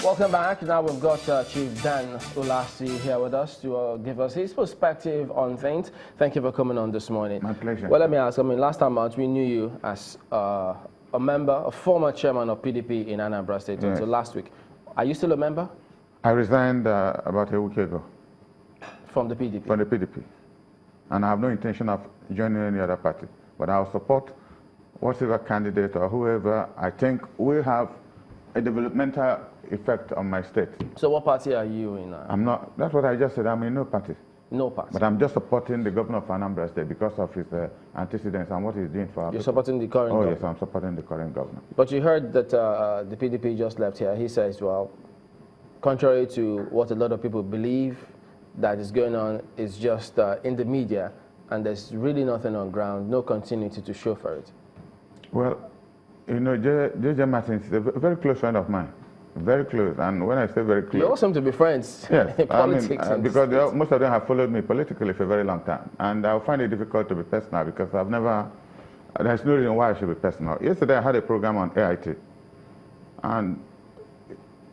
Welcome back. Now we've got Chief Dan Ulasi here with us to give us his perspective on things. Thank you for coming on this morning. My pleasure. Well, let me ask, last time out, we knew you as a member, a former chairman of PDP in Anambra State until last week. Are you still a member? I resigned about a week ago. From the PDP? From the PDP. And I have no intention of joining any other party. But I'll support whatever candidate or whoever I think will have a developmental effect on my state. So what party are you in? I'm not, that's what I just said, I'm in no party. No party? But I'm just supporting the governor of Anambra State because of his antecedents and what he's doing for our You're people. supporting the current governor? Yes, I'm supporting the current governor. But you heard that the PDP just left here. He says, well, contrary to what a lot of people believe that is going on, is just in the media, and there's really nothing on ground, no continuity to show for it. Well, you know, J.J. Martin is a very close friend of mine. Very close, and when I say very close... You all seem to be friends. Yes, in politics. Because most of them have followed me politically for a very long time. And I find it difficult to be personal because there's no reason why I should be personal. Yesterday I had a program on AIT, and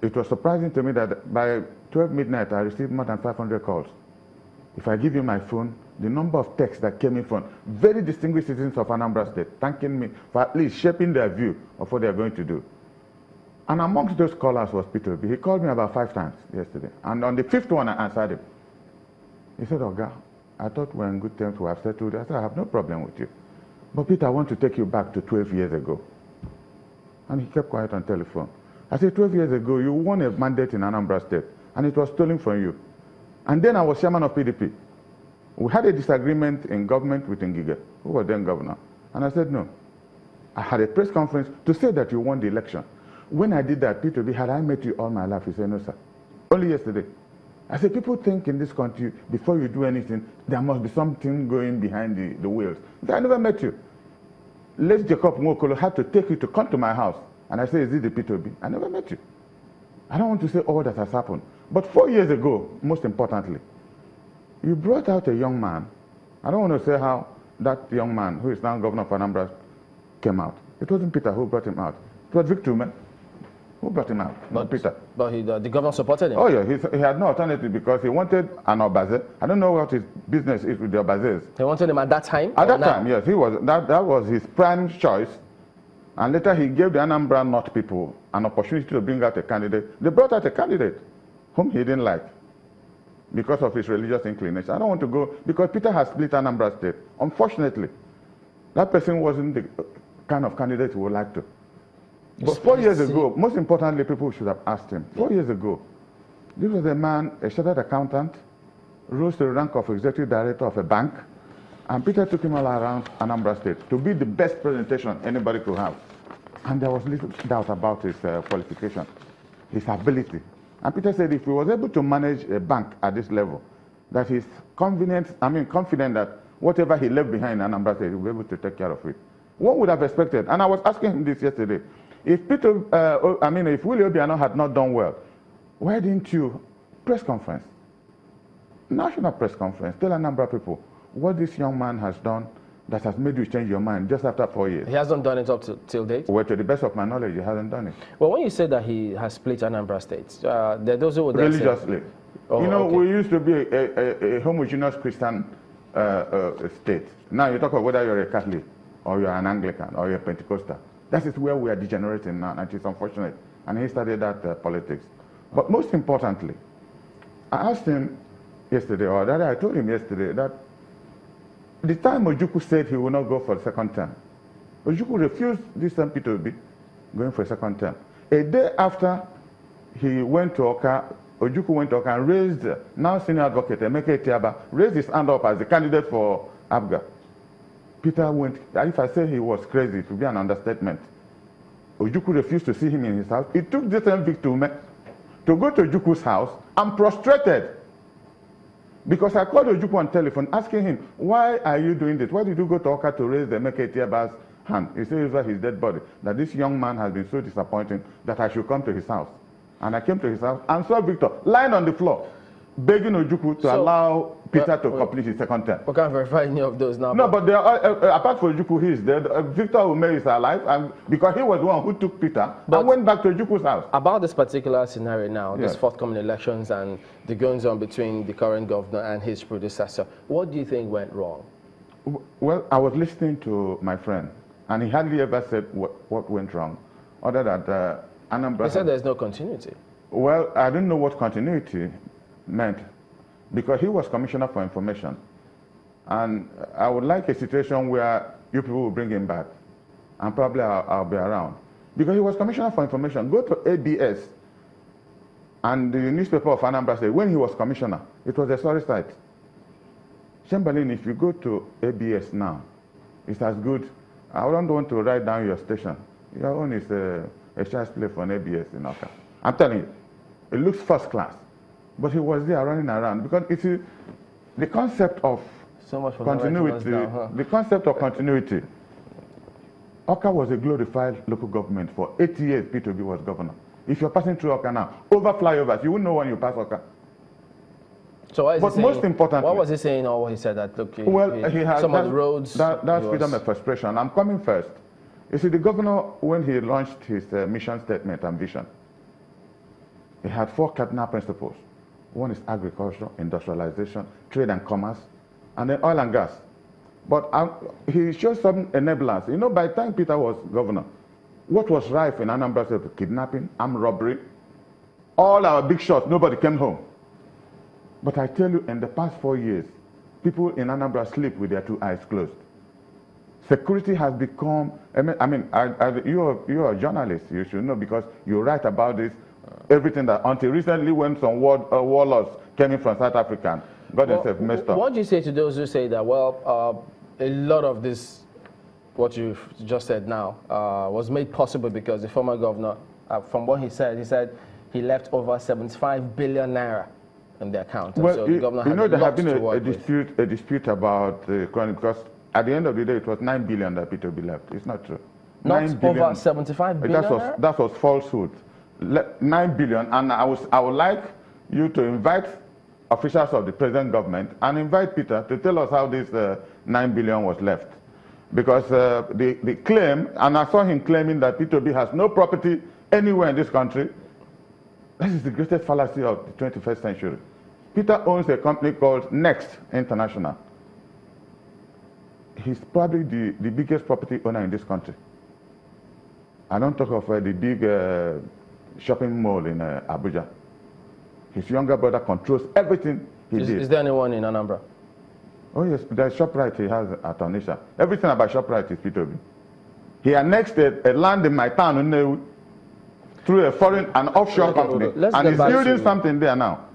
it was surprising to me that by 12 midnight I received more than 500 calls. If I give you my phone, the number of texts that came in from very distinguished citizens of Anambra State thanking me for at least shaping their view of what they are going to do. And amongst those callers was Peter B. He called me about 5 times yesterday. And on the 5th one, I answered him. He said, Oga, I thought we're in good terms, we have settled. I said, I have no problem with you. But Peter, I want to take you back to 12 years ago. And he kept quiet on telephone. I said, 12 years ago, you won a mandate in Anambra State, and it was stolen from you. And then I was chairman of PDP. We had a disagreement in government with Ngige, who was then governor. And I said, no. I had a press conference to say that you won the election. When I did that, Peter B, had I met you all my life? He said, no, sir. Only yesterday. I said, people think in this country, before you do anything, there must be something going behind the wheels. He said, I never met you. Late Jacob Nwokolo had to take you to come to my house. And I said, is it the Peter B? I never met you. I don't want to say all that has happened. But 4 years ago, most importantly, you brought out a young man. I don't want to say how that young man, who is now governor of Anambra, came out. It wasn't Peter who brought him out. It was Victor Man who brought him out, not Peter. But the governor supported him? Oh yeah, he had no alternative because he wanted an Obaze. I don't know what his business is with the Obazes. He wanted him at that time? At that time, yes. That was his prime choice. And later he gave the Anambra North people an opportunity to bring out a candidate. They brought out a candidate whom he didn't like because of his religious inclination. I don't want to go, because Peter has split Anambra State. Unfortunately, that person wasn't the kind of candidate we would like to. But 4 years ago, most importantly, people should have asked him. 4 years ago, this was a man, a chartered accountant, rose to the rank of executive director of a bank, and Peter took him all around Anambra State to be the best presentation anybody could have. And there was little doubt about his qualification, his ability. And Peter said if he was able to manage a bank at this level, that he's confident that whatever he left behind in Anambra State, he'll be able to take care of it. One would have expected, and I was asking him this yesterday, if if Willie Obiano had not done well, why didn't you press conference, national press conference, tell Anambra people what this young man has done that has made you change your mind just after 4 years? He hasn't done it up till date? Well, to the best of my knowledge, he hasn't done it. Well, when you say that he has split Anambra State, there are those who would religiously. Oh, you know, okay. We used to be a homogeneous Christian state. Now you talk about whether you're a Catholic or you're an Anglican or you're a Pentecostal. That is where we are degenerating now, and it's unfortunate. And he studied that politics. But most importantly, I asked him yesterday, or rather I told him yesterday, that the time Ojukwu said he will not go for a second term, Ojukwu refused this time Peter B going for a second term. A day after he went to Oka, Ojukwu went to Oka and raised, now senior advocate Emeka Etiaba, raised his hand up as the candidate for ABGA. Peter went, if I say he was crazy, it would be an understatement. Ojukwu refused to see him in his house. It took this same Victor to go to Ojukwu's house and prostrated. Because I called Ojukwu on telephone asking him, why are you doing this? Why did you go to Oka to raise the Emeka Etiaba's hand? He said it was his dead body, that this young man has been so disappointing that I should come to his house. And I came to his house and saw Victor lying on the floor. begging Ojukwu to allow Peter to complete his second term. We can't verify any of those now. No, but there are, apart from Ojukwu, he is dead. Victor Ume is alive, and because he was the one who took Peter and went back to Ojukwu's house. About this particular scenario now, these forthcoming elections and the goings on between the current governor and his predecessor, what do you think went wrong? Well, I was listening to my friend, and he hardly ever said what went wrong, other than Anambra. He said there's no continuity. Well, I didn't know what continuity meant, because he was Commissioner for Information. And I would like a situation where you people will bring him back, and probably I'll be around. Because he was Commissioner for Information. Go to ABS, and the newspaper of Anambra said when he was Commissioner, it was a sorry sight. Chamberlain, if you go to ABS now, it's as good. I don't want to write down your station. Your own is a child's play for an ABS in Oka. I'm telling you, it looks first class. But he was there running around because you see, the concept of continuity, the concept of continuity. Oka was a glorified local government for 8 years. P2B was governor. If you're passing through Oka now, over flyovers, you wouldn't know when you pass Oka. So what is but most importantly, what was he saying, or what he said that look, he has some of the roads. That's freedom of expression. I'm coming first. You see, the governor, when he launched his mission statement and vision, he had 4 cardinal principles. One is agriculture, industrialization, trade and commerce, and then oil and gas. But he showed some enablers. You know, by the time Peter was governor, what was rife in Anambra State was kidnapping, armed robbery, all our big shots, nobody came home. But I tell you, in the past 4 years, people in Anambra sleep with their 2 eyes closed. Security has become, you're a journalist, you should know, because you write about this, everything that, until recently when some warlords came in from South Africa and got themselves messed up. What do you say to those who say that, well, a lot of this, what you've just said now, was made possible because the former governor, from what he said he left over 75 billion naira in the account. Well, so the governor you know, there has been a dispute about the chronic, because at the end of the day, it was 9 billion that P2B left. It's not true. Not over 75 billion? That was falsehood. 9 billion, and I would like you to invite officials of the present government and invite Peter to tell us how this 9 billion was left. Because the claim, and I saw him claiming that P2B has no property anywhere in this country. This is the greatest fallacy of the 21st century. Peter owns a company called Next International. He's probably the biggest property owner in this country. I don't talk of the big shopping mall in Abuja. His younger brother controls everything he did. Is there anyone in Anambra? Oh yes, there's ShopRite he has at Onisha. Everything about ShopRite is P2B. He annexed a land in my town through an offshore company, and he's building something there now.